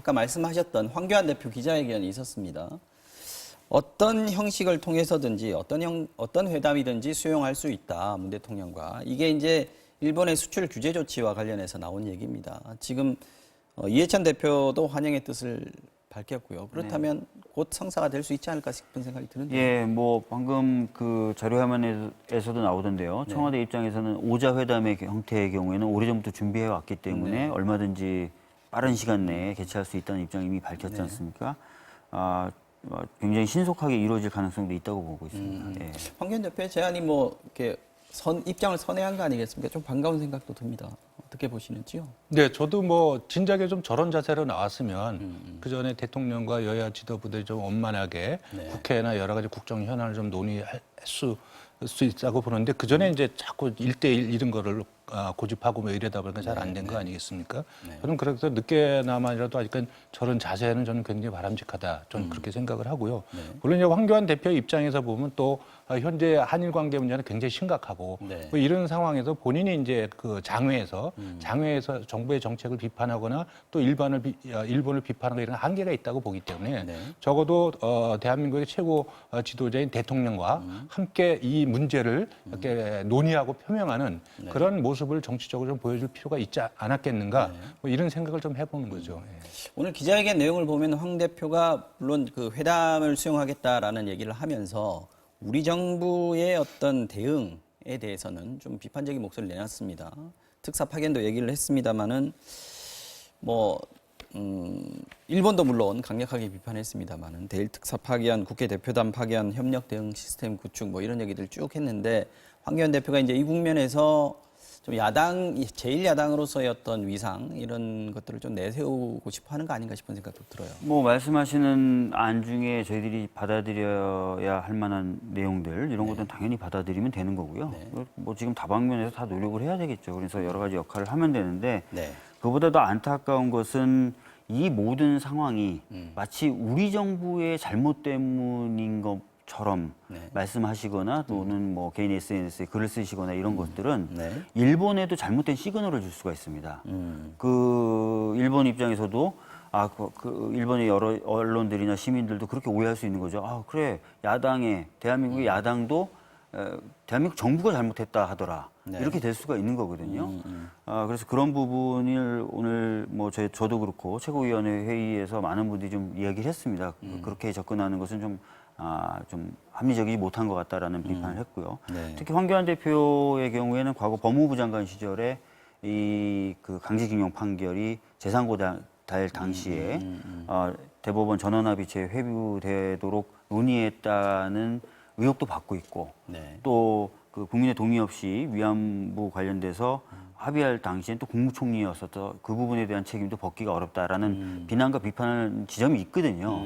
아까 말씀하셨던 황교안 대표 기자회견이 있었습니다. 어떤 형식을 통해서든지 어떤 회담이든지 수용할 수 있다, 문 대통령과. 이게 이제 일본의 수출 규제 조치와 관련해서 나온 얘기입니다. 지금 이해찬 대표도 환영의 뜻을 밝혔고요. 그렇다면 곧 성사가 될 수 있지 않을까 싶은 생각이 드는데요. 예, 뭐 방금 그 자료화면에서도 나오던데요. 네. 청와대 입장에서는 오자 회담의 형태의 경우에는 오래전부터 준비해 왔기 때문에 네. 얼마든지 빠른 시간 내에 개최할 수 있다는 입장 이미 밝혔지 네. 않습니까? 굉장히 신속하게 이루어질 가능성도 있다고 보고 있습니다. 예. 황교안 대표의 제안이 뭐 이렇게 입장을 선회한 거 아니겠습니까? 좀 반가운 생각도 듭니다. 어떻게 보시는지요? 네, 저도 뭐 진작에 좀 저런 자세로 나왔으면 그 전에 대통령과 여야 지도부들이 좀 원만하게 네. 국회나 여러 가지 국정 현안을 좀 논의할 수 있다고 보는데 그 전에 이제 자꾸 1대1 이런 거를 고집하고 뭐 이러다 보니까 잘 안 된 거 아니겠습니까? 저는 그래서 늦게나마라도 아직은 저런 자세는 저는 굉장히 바람직하다. 저는 그렇게 생각을 하고요. 물론 이제 황교안 대표 입장에서 보면 또 현재 한일 관계 문제는 굉장히 심각하고 네. 뭐 이런 상황에서 본인이 이제 그 장외에서 정부의 정책을 비판하거나 또 일본을 비판하거나 이런 한계가 있다고 보기 때문에 네. 적어도 대한민국의 최고 지도자인 대통령과 함께 이 문제를 이렇게 논의하고 표명하는 그런 모습을 정치적으로 좀 보여줄 필요가 있지 않았겠는가 뭐 이런 생각을 좀 해보는 거죠. 예. 오늘 기자회견 내용을 보면 황 대표가 물론 그 회담을 수용하겠다라는 얘기를 하면서 우리 정부의 어떤 대응에 대해서는 좀 비판적인 목소리를 내놨습니다. 특사 파견도 얘기를 했습니다만은 일본도 물론 강력하게 비판했습니다만은 대일 특사 파견, 국회 대표단 파견, 협력 대응 시스템 구축 뭐 이런 얘기들 쭉 했는데 황교안 대표가 이제 이 국면에서 좀 제1야당으로서의 어떤 위상 이런 것들을 좀 내세우고 싶어 하는 거 아닌가 싶은 생각도 들어요. 뭐 말씀하시는 안 중에 저희들이 받아들여야 할 만한 내용들 이런 것들은 당연히 받아들이면 되는 거고요. 뭐 지금 다방면에서 다 노력을 해야 되겠죠. 그래서 여러 가지 역할을 하면 되는데 네. 그보다 더 안타까운 것은 이 모든 상황이 마치 우리 정부의 잘못 때문인 것처럼 말씀하시거나 또는 뭐 개인 SNS에 글을 쓰시거나 이런 것들은 일본에도 잘못된 시그널을 줄 수가 있습니다. 그 일본 입장에서도 그 일본의 여러 언론들이나 시민들도 그렇게 오해할 수 있는 거죠. 그래 대한민국의 야당도 대한민국 정부가 잘못했다 하더라. 이렇게 될 수가 있는 거거든요. 그래서 그런 부분을 오늘 뭐 저도 그렇고 최고위원회 회의에서 많은 분들이 좀 이야기를 했습니다. 그렇게 접근하는 것은 좀 합리적이지 못한 것 같다라는 비판을 했고요. 특히 황교안 대표의 경우에는 과거 법무부 장관 시절에 이 그 강제징용 판결이 재상고될 당시에 대법원 전원합의체 회부되도록 논의했다는 의혹도 받고 있고 또 그 국민의 동의 없이 위안부 관련돼서 합의할 당시엔 또 국무총리였어서 그 부분에 대한 책임도 벗기가 어렵다라는 비난과 비판하는 지점이 있거든요.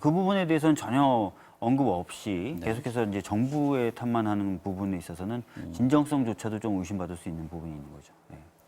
그 부분에 대해서는 전혀 언급 없이 계속해서 이제 정부에 탓만하는 부분에 있어서는 진정성조차도 좀 의심받을 수 있는 부분이 있는 거죠.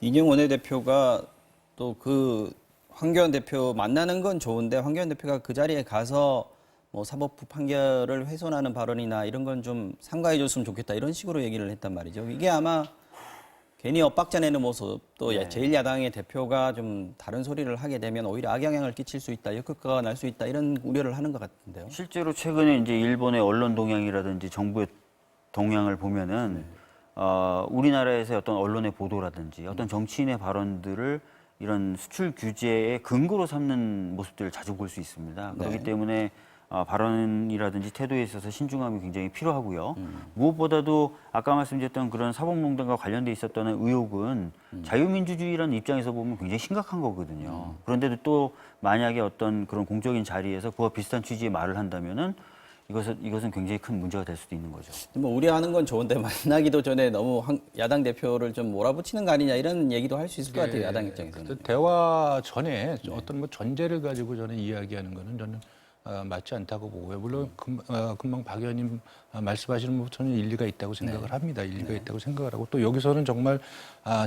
이인영 원내대표가 또 그 황교안 대표 만나는 건 좋은데 황교안 대표가 그 자리에 가서 뭐 사법부 판결을 훼손하는 발언이나 이런 건 좀 삼가해 줬으면 좋겠다 이런 식으로 얘기를 했단 말이죠. 이게 아마 괜히 엇박자 내는 모습 또 제1야당의 대표가 좀 다른 소리를 하게 되면 오히려 악영향을 끼칠 수 있다, 역효과가 날 수 있다 이런 우려를 하는 것 같은데요. 실제로 최근에 이제 일본의 언론 동향이라든지 정부의 동향을 보면은 우리나라에서의 어떤 언론의 보도라든지 어떤 정치인의 발언들을 이런 수출 규제의 근거로 삼는 모습들을 자주 볼 수 있습니다. 그렇기 때문에 발언이라든지 태도에 있어서 신중함이 굉장히 필요하고요. 무엇보다도 아까 말씀드렸던 그런 사법농단과 관련돼 있었던 의혹은 자유민주주의라는 입장에서 보면 굉장히 심각한 거거든요. 그런데도 또 만약에 어떤 그런 공적인 자리에서 그와 비슷한 취지의 말을 한다면은 이것은 굉장히 큰 문제가 될 수도 있는 거죠. 뭐 우려하는 건 좋은데 만나기도 전에 너무 야당 대표를 좀 몰아붙이는 거 아니냐 이런 얘기도 할 수 있을 것 같아요. 야당 입장에서는. 대화 전에 어떤 뭐 전제를 가지고 저는 이야기하는 거는 저는 맞지 않다고 보고요. 물론 금방 박 의원님 말씀하시는 것 저는 일리가 있다고 생각을 합니다. 일리가 있다고 생각을 하고 또 여기서는 정말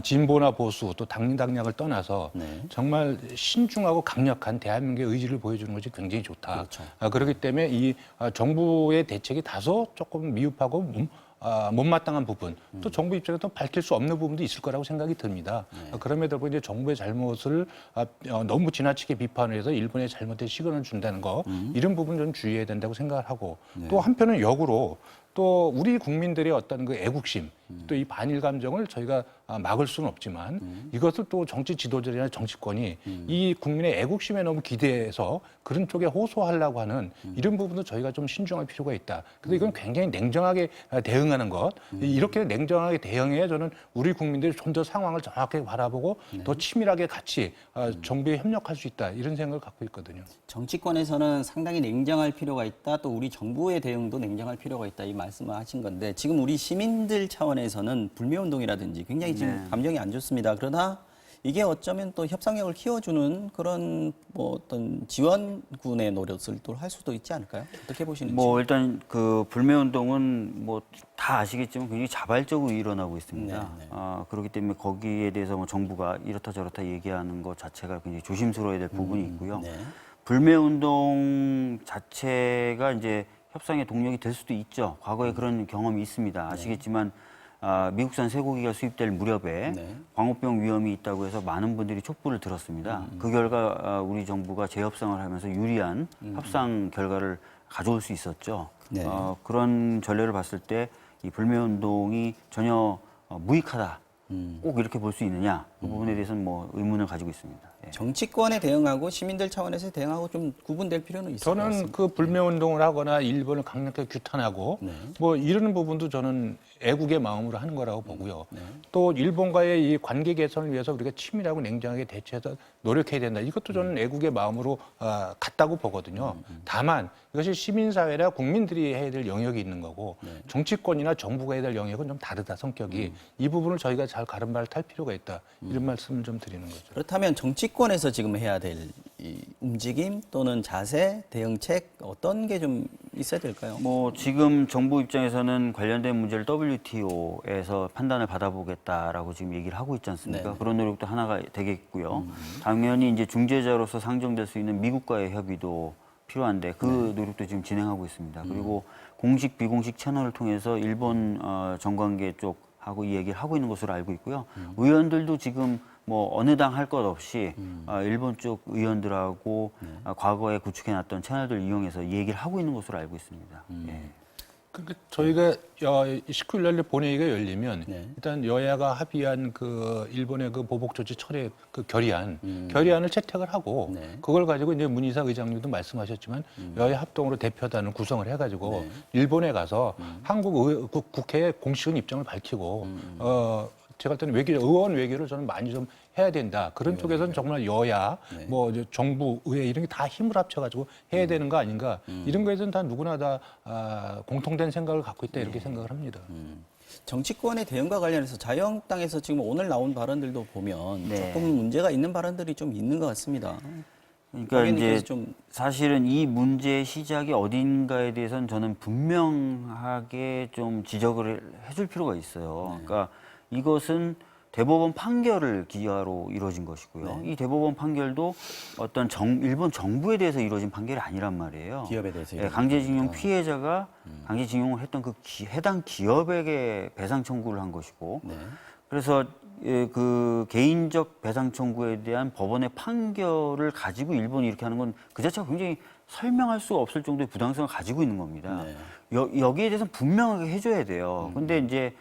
진보나 보수 또 당락을 떠나서 정말 신중하고 강력한 대한민국의 의지를 보여주는 것이 굉장히 좋다. 그렇죠. 그렇기 때문에 이 정부의 대책이 다소 조금 미흡하고 못마땅한 부분, 또 정부 입장에서 밝힐 수 없는 부분도 있을 거라고 생각이 듭니다. 그럼에도 불구하고 이제 정부의 잘못을 너무 지나치게 비판을 해서 일본에 잘못된 시그널을 준다는 거, 이런 부분 좀 주의해야 된다고 생각을 하고, 또 한편은 역으로 또 우리 국민들의 어떤 그 애국심, 또 이 반일 감정을 저희가 막을 수는 없지만 이것을 또 정치 지도자나 정치권이 이 국민의 애국심에 너무 기대해서 그런 쪽에 호소하려고 하는 이런 부분도 저희가 좀 신중할 필요가 있다. 그래서 이건 굉장히 냉정하게 대응하는 것. 이렇게 냉정하게 대응해야 저는 우리 국민들이 좀 더 상황을 정확하게 바라보고 더 치밀하게 같이 정부에 협력할 수 있다. 이런 생각을 갖고 있거든요. 정치권에서는 상당히 냉정할 필요가 있다. 또 우리 정부의 대응도 냉정할 필요가 있다. 이 말씀을 하신 건데 지금 우리 시민들 차원에서는 불매운동이라든지 굉장히 지금 감정이 안 좋습니다. 그러나 이게 어쩌면 또 협상력을 키워주는 그런 뭐 어떤 지원군의 노릇을 또 할 수도 있지 않을까요? 어떻게 보시는지? 뭐 일단 그 불매운동은 뭐 다 아시겠지만 굉장히 자발적으로 일어나고 있습니다. 네. 그렇기 때문에 거기에 대해서 뭐 정부가 이렇다 저렇다 얘기하는 것 자체가 굉장히 조심스러워야 될 부분이 있고요. 네. 불매운동 자체가 이제 협상의 동력이 될 수도 있죠. 과거에 그런 경험이 있습니다. 아시겠지만 미국산 쇠고기가 수입될 무렵에 광우병 위험이 있다고 해서 많은 분들이 촛불을 들었습니다. 그 결과 우리 정부가 재협상을 하면서 유리한 협상 결과를 가져올 수 있었죠. 네. 그런 전례를 봤을 때 이 불매운동이 전혀 무익하다. 꼭 이렇게 볼 수 있느냐? 그 부분에 대해서는 뭐 의문을 가지고 있습니다. 예. 정치권에 대응하고 시민들 차원에서 대응하고 좀 구분될 필요는 있을 것 같습니다. 저는 그 불매운동을 하거나 일본을 강력하게 규탄하고 뭐 이런 부분도 저는 애국의 마음으로 하는 거라고 보고요. 또 일본과의 이 관계 개선을 위해서 우리가 치밀하고 냉정하게 대처해서 노력해야 된다. 이것도 저는 애국의 마음으로 같다고 보거든요. 다만 이것이 시민사회나 국민들이 해야 될 영역이 있는 거고 정치권이나 정부가 해야 될 영역은 좀 다르다 성격이. 이 부분을 저희가 잘 가름바를 탈 필요가 있다. 이런 말씀을 좀 드리는 거죠. 그렇다면 정치권에서 지금 해야 될 이 움직임 또는 자세, 대응책 어떤 게 좀 있어야 될까요? 뭐 지금 정부 입장에서는 관련된 문제를 WTO에서 판단을 받아보겠다라고 지금 얘기를 하고 있지 않습니까? 네네. 그런 노력도 하나가 되겠고요. 당연히 이제 중재자로서 상정될 수 있는 미국과의 협의도 필요한데 그 노력도 지금 진행하고 있습니다. 그리고 공식 비공식 채널을 통해서 일본 정관계 쪽하고 이 얘기를 하고 있는 것으로 알고 있고요. 의원들도 지금 뭐 어느 당 할 것 없이 일본 쪽 의원들하고 과거에 구축해놨던 채널들 이용해서 얘기를 하고 있는 것으로 알고 있습니다. 예. 그러니까 저희가 19일 날 본회의가 열리면 일단 여야가 합의한 그 일본의 그 보복 조치 철회 그 결의안을 채택을 하고 그걸 가지고 이제 문희사 의장님도 말씀하셨지만 여야 합동으로 대표단을 구성을 해가지고 일본에 가서 한국 국회에 공식적인 입장을 밝히고 제가 할 때는 의원 외교를 저는 많이 좀 해야 된다. 그런 쪽에서는 정말 여야, 뭐 이제 정부, 의회 이런 게 다 힘을 합쳐가지고 해야 되는 거 아닌가. 이런 거에서는 다 누구나 다 공통된 생각을 갖고 있다 이렇게 생각을 합니다. 정치권의 대응과 관련해서 자유한국당에서 지금 오늘 나온 발언들도 보면 조금 문제가 있는 발언들이 좀 있는 것 같습니다. 그러니까 이제 좀 사실은 이 문제의 시작이 어딘가에 대해서는 저는 분명하게 좀 지적을 해줄 필요가 있어요. 그러니까 이것은 대법원 판결을 기하로 이루어진 것이고요. 이 대법원 판결도 어떤 일본 정부에 대해서 이루어진 판결이 아니란 말이에요. 기업에 대해서 강제징용 피해자가 강제징용을 했던 그 해당 기업에게 배상 청구를 한 것이고, 그래서 그 개인적 배상 청구에 대한 법원의 판결을 가지고 일본이 이렇게 하는 건 그 자체가 굉장히 설명할 수가 없을 정도의 부당성을 가지고 있는 겁니다. 여기에 대해서는 분명하게 해줘야 돼요. 근데 이제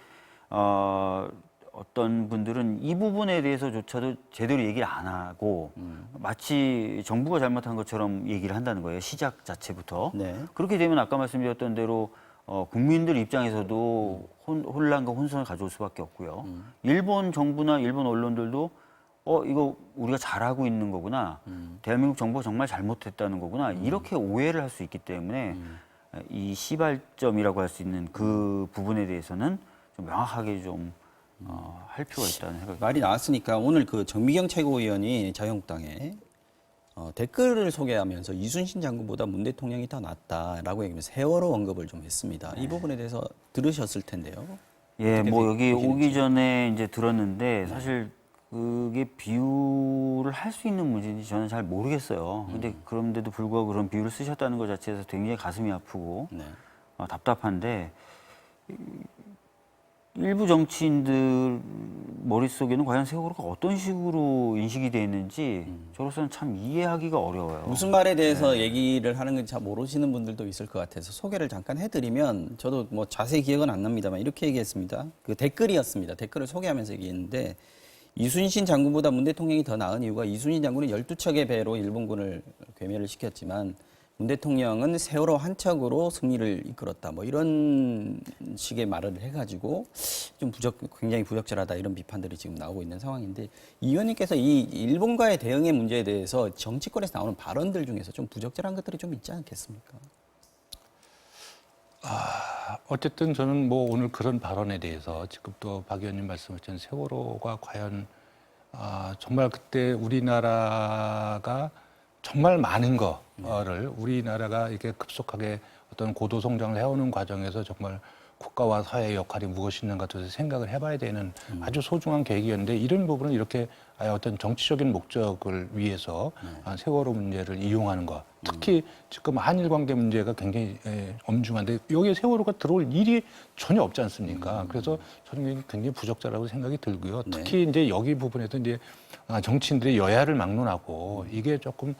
어떤 분들은 이 부분에 대해서조차도 제대로 얘기를 안 하고 마치 정부가 잘못한 것처럼 얘기를 한다는 거예요. 시작 자체부터. 그렇게 되면 아까 말씀드렸던 대로 국민들 입장에서도 혼란과 혼선을 가져올 수밖에 없고요. 일본 정부나 일본 언론들도 이거 우리가 잘하고 있는 거구나. 대한민국 정부가 정말 잘못했다는 거구나. 이렇게 오해를 할 수 있기 때문에 이 시발점이라고 할 수 있는 그 부분에 대해서는 좀 명확하게 좀 할 필요가 있다는 생각이 말이 나왔으니까 오늘 그 정미경 최고위원이 자유한국당에 댓글을 소개하면서 이순신 장군보다 문 대통령이 더 낫다라고 얘기하면서 세월호 언급을 좀 했습니다. 이 부분에 대해서 들으셨을 텐데요. 예, 뭐 여기 보시는지. 오기 전에 이제 들었는데 사실 그게 비유를 할 수 있는 문제인지 저는 잘 모르겠어요. 근데 그런데도 불구하고 그런 비유를 쓰셨다는 것 자체에서 굉장히 가슴이 아프고 답답한데 일부 정치인들 머릿속에는 과연 세월호가 어떤 식으로 인식이 되어 있는지 저로서는 참 이해하기가 어려워요. 무슨 말에 대해서 얘기를 하는 건 잘 모르시는 분들도 있을 것 같아서 소개를 잠깐 해드리면 저도 뭐 자세히 기억은 안 납니다만 이렇게 얘기했습니다. 그 댓글이었습니다. 댓글을 소개하면서 얘기했는데 이순신 장군보다 문 대통령이 더 나은 이유가 이순신 장군은 12척의 배로 일본군을 괴멸을 시켰지만 문 대통령은 세월호 한 척으로 승리를 이끌었다. 뭐 이런 식의 말을 해가지고 좀 굉장히 부적절하다 이런 비판들이 지금 나오고 있는 상황인데 이 의원님께서 이 일본과의 대응의 문제에 대해서 정치권에서 나오는 발언들 중에서 좀 부적절한 것들이 좀 있지 않겠습니까? 어쨌든 저는 뭐 오늘 그런 발언에 대해서 지금 또 박 의원님 말씀하신 세월호가 과연 정말 그때 우리나라가 정말 많은 거를 우리나라가 이렇게 급속하게 어떤 고도 성장을 해오는 과정에서 정말 국가와 사회의 역할이 무엇이 있는가 도 생각을 해봐야 되는 아주 소중한 계기였는데 이런 부분은 이렇게 어떤 정치적인 목적을 위해서 세월호 문제를 이용하는 것. 특히 지금 한일 관계 문제가 굉장히 엄중한데 여기에 세월호가 들어올 일이 전혀 없지 않습니까? 그래서 저는 굉장히 부적절하다고 생각이 들고요. 특히 이제 여기 부분에서 이제 정치인들이 여야를 막론하고 이게 조금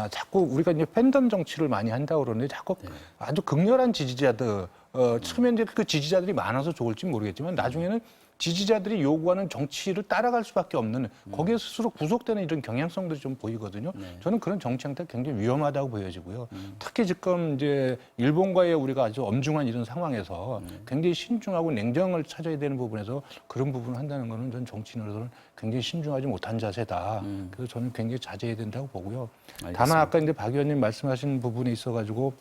자꾸 우리가 이제 팬덤 정치를 많이 한다고 그러는데 자꾸 아주 극렬한 지지자들 처음에 이제 그 지지자들이 많아서 좋을지 모르겠지만 나중에는 지지자들이 요구하는 정치를 따라갈 수밖에 없는 거기에 스스로 구속되는 이런 경향성들이 좀 보이거든요. 저는 그런 정치 형태가 굉장히 위험하다고 보여지고요. 특히 지금 이제 일본과의 우리가 아주 엄중한 이런 상황에서 굉장히 신중하고 냉정을 찾아야 되는 부분에서 그런 부분을 한다는 거는 전 정치인으로서는 굉장히 신중하지 못한 자세다. 그래서 저는 굉장히 자제해야 된다고 보고요. 알겠습니다. 다만 아까 이제 박 의원님 말씀하신 부분에 있어가지고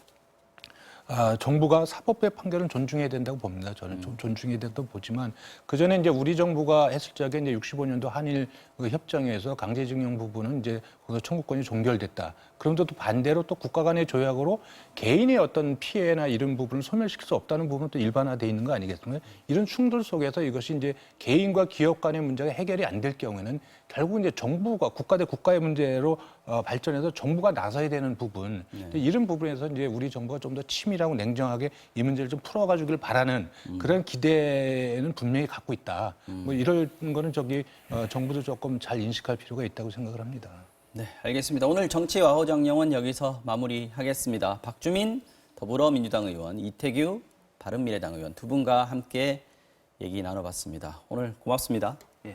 정부가 사법부의 판결은 존중해야 된다고 봅니다. 저는 좀 존중해야 된다고 보지만 그 전에 이제 우리 정부가 했을 적에 이제 65년도 한일 그 협정에서 강제징용 부분은 이제 거기서 청구권이 종결됐다. 그런데 또 반대로 또 국가 간의 조약으로 개인의 어떤 피해나 이런 부분을 소멸시킬 수 없다는 부분은 또 일반화돼 있는 거 아니겠습니까? 이런 충돌 속에서 이것이 이제 개인과 기업 간의 문제가 해결이 안 될 경우에는 결국 이제 정부가 국가 대 국가의 문제로 발전해서 정부가 나서야 되는 부분 이런 부분에서 이제 우리 정부가 좀 더 치밀하고 냉정하게 이 문제를 좀 풀어가주길 바라는 그런 기대는 분명히 갖고 있다. 뭐 이런 거는 정부도 조금 잘 인식할 필요가 있다고 생각을 합니다. 네, 알겠습니다. 오늘 정치와 호정영은 여기서 마무리하겠습니다. 박주민 더불어민주당 의원, 이태규 바른미래당 의원 두 분과 함께 얘기 나눠봤습니다. 오늘 고맙습니다. 예.